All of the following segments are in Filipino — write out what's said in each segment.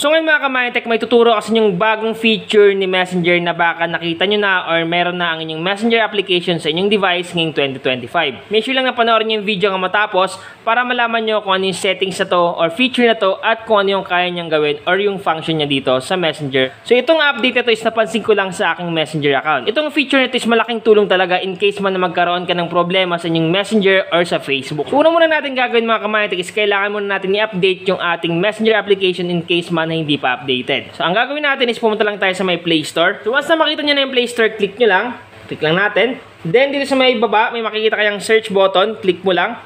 So ngayon mga ka-Mindtech, may tuturo kasi yung bagong feature ni Messenger na baka nakita nyo na or meron na ang inyong Messenger application sa inyong device ngayong 2025. Make sure lang na panoorin nyo yung video nga matapos para malaman nyo kung ano yung settings na to or feature na to at kung ano yung kaya nyang gawin or yung function niya dito sa Messenger. So itong update na to is napansin ko lang sa aking Messenger account. Itong feature na to is malaking tulong talaga in case man na magkaroon ka ng problema sa inyong Messenger or sa Facebook. So una muna natin gagawin mga ka-Mindtech is kailangan muna natin i-update yung ating Messenger application in case man na hindi pa updated. So ang gagawin natin is pumunta lang tayo sa may Play Store. So once na makita nyo na yung Play Store, click nyo lang. Click lang natin. Then dito sa may baba, may makikita kayang search button. Click mo lang.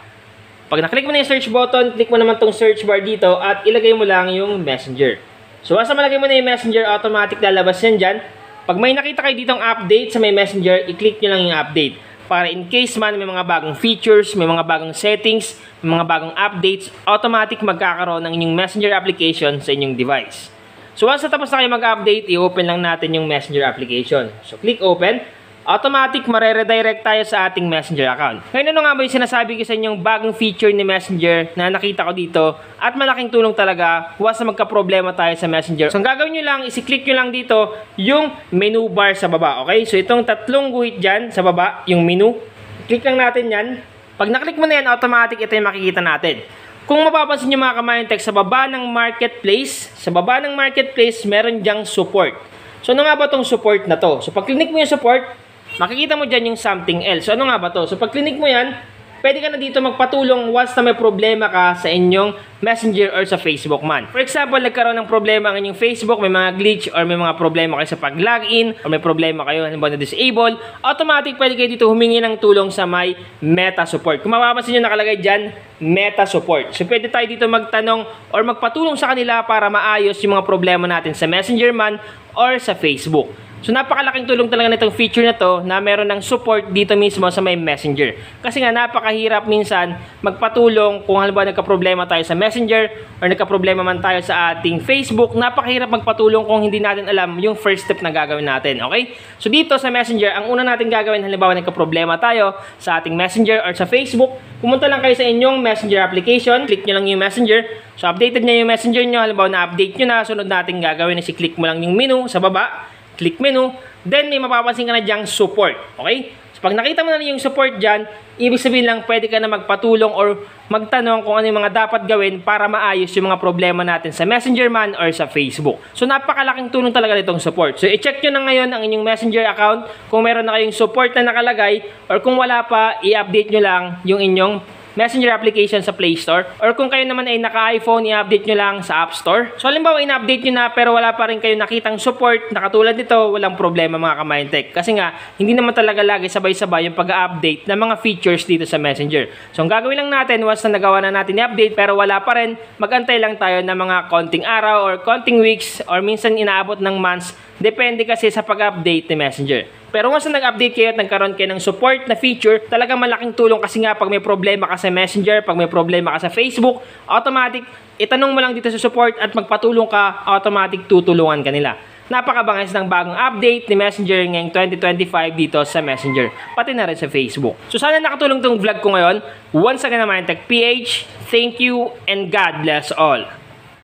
Pag naklik mo na yung search button, click mo naman tong search bar dito at ilagay mo lang yung Messenger. So once na malagay mo na yung Messenger, automatic lalabas yan dyan. Pag may nakita kayo ditong update sa may Messenger, i-click nyo lang yung update. Para in case man may mga bagong features, may mga bagong settings, may mga bagong updates, automatic magkakaroon ng inyong Messenger application sa inyong device. So once na tapos na kayo mag-update, i-open lang natin yung Messenger application. So click open, automatic mare-redirect tayo sa ating Messenger account. Ngayon ano nga ba yung sinasabi ko sa inyong bagong feature ni Messenger na nakita ko dito at malaking tulong talaga once na magka-problema tayo sa Messenger. So ang gagawin nyo lang, isi-click nyo lang dito yung menu bar sa baba, okay? So itong tatlong guhit dyan sa baba, yung menu, click lang natin yan. Pag naklik mo na yan, automatic ito yung makikita natin. Kung mapapansin nyo mga ka-Mindtech, sa baba ng marketplace, meron dyang support. So ano nga ba itong support na to? So pag click mo yung support, makikita mo dyan yung something else. So ano nga ba to? So pag click mo yan, pwede ka na dito magpatulong once na may problema ka sa inyong Messenger or sa Facebook man. For example, nagkaroon ng problema ang inyong Facebook, may mga glitch or may mga problema kayo sa pag-login or may problema kayo halimbawa na disable, automatic pwede kayo dito humingi ng tulong sa may Meta Support. Kung mapapansin nyo nakalagay dyan, Meta Support. So pwede tayo dito magtanong or magpatulong sa kanila para maayos yung mga problema natin sa Messenger man or sa Facebook. So napakalaking tulong talaga nitong feature na to na meron ng support dito mismo sa may Messenger. Kasi nga napakahirap minsan magpatulong kung halimbawa nagka-problema tayo sa Messenger or nagka-problema man tayo sa ating Facebook, napakahirap magpatulong kung hindi natin alam yung first step na gagawin natin, okay? So dito sa Messenger, ang una natin gagawin halimbawa nagka-problema tayo sa ating Messenger or sa Facebook, pumunta lang kayo sa inyong Messenger application, click nyo lang yung Messenger. So updated nyo yung Messenger nyo, halimbawa na-update nyo na, sunod natin gagawin is i-click mo lang yung menu sa baba. Click menu, then may mapapansin ka na dyang support, okay? So pag nakita mo na yung support dyan, ibig sabihin lang pwede ka na magpatulong or magtanong kung ano yung mga dapat gawin para maayos yung mga problema natin sa Messenger man or sa Facebook. So napakalaking tulong talaga nitong support. So i-check nyo na ngayon ang inyong Messenger account kung meron na kayong support na nakalagay or kung wala pa, i-update nyo lang yung inyong Messenger application sa Play Store. Or kung kayo naman ay naka-iPhone, i-update nyo lang sa App Store. So halimbawa, in-update nyo na pero wala pa rin kayo nakitang support na katulad nito, walang problema mga ka-Mindtech. Kasi nga, hindi naman talaga lagi sabay-sabay yung pag-update ng mga features dito sa Messenger. So ang gagawin lang natin, once na nagawa na natin i-update pero wala pa rin, magantay lang tayo ng mga konting araw or konting weeks or minsan inaabot ng months. Depende kasi sa pag-update ni Messenger. Pero once na nag-update kayo at nagkaroon kayo ng support na feature, talagang malaking tulong kasi nga pag may problema ka sa Messenger, pag may problema ka sa Facebook, automatic, itanong mo lang dito sa support at magpatulong ka, automatic tutulungan ka nila. Napakabangis ng bagong update ni Messenger ngayong 2025 dito sa Messenger, pati na rin sa Facebook. So sana nakatulong tong vlog ko ngayon. Once again naman, Mindtech PH, thank you and God bless all.